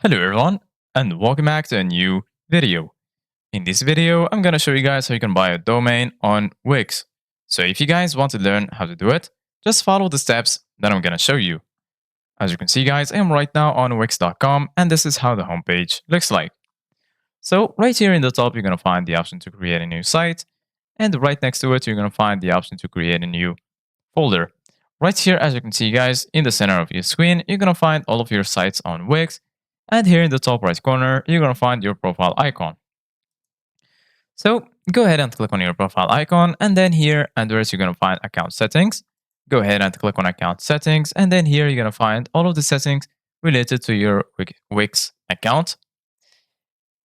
Hello everyone and welcome back to a new video. In this video, I'm gonna show you guys how you can buy a domain on Wix. So if you guys want to learn how to do it, just follow the steps that I'm gonna show you. As you can see guys, I am right now on Wix.com and this is how the homepage looks like. So right here in the top, you're gonna find the option to create a new site, and right next to it, you're gonna find the option to create a new folder. Right here, as you can see guys, in the center of your screen, you're gonna find all of your sites on Wix. And here in the top right corner, you're going to find your profile icon. So go ahead and click on your profile icon. And then here under it, you're going to find account settings. Go ahead and click on account settings. And then here, you're going to find all of the settings related to your Wix account.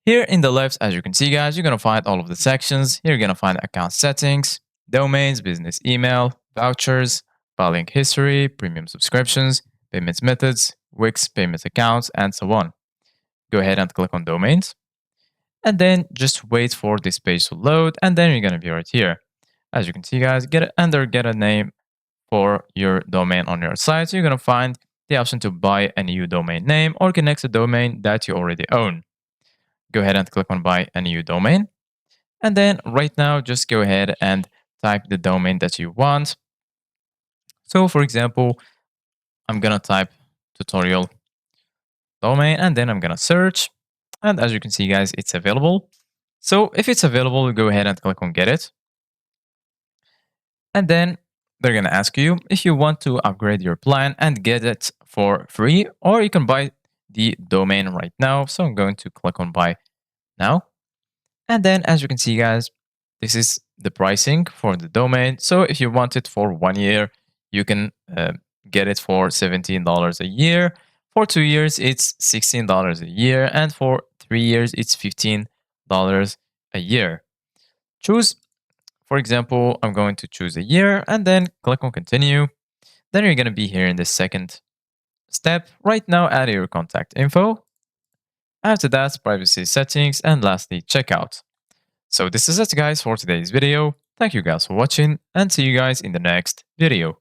Here in the left, as you can see, guys, you're going to find all of the sections. Here, you're going to find account settings, domains, business email, vouchers, filing history, premium subscriptions, payments methods, Wix payment accounts, and so on. Go ahead and click on domains. And then just wait for this page to load. And then you're going to be right here. As you can see, guys, get a name for your domain on your site. So you're going to find the option to buy a new domain name or connect a domain that you already own. Go ahead and click on buy a new domain. And then right now, just go ahead and type the domain that you want. So for example, I'm going to type tutorial domain and then I'm going to search. And as you can see, guys, it's available. So if it's available, go ahead and click on get it. And then they're going to ask you if you want to upgrade your plan and get it for free, or you can buy the domain right now. So I'm going to click on buy now. And then as you can see, guys, this is the pricing for the domain. So if you want it for 1 year, you can get it for $17 a year. For 2 years, it's $16 a year. And for 3 years, it's $15 a year. Choose, for example, I'm going to choose a year and then click on continue. Then you're going to be here in the second step. Right now, add your contact info. After that, privacy settings, and lastly, checkout. So this is it, guys, for today's video. Thank you guys for watching and see you guys in the next video.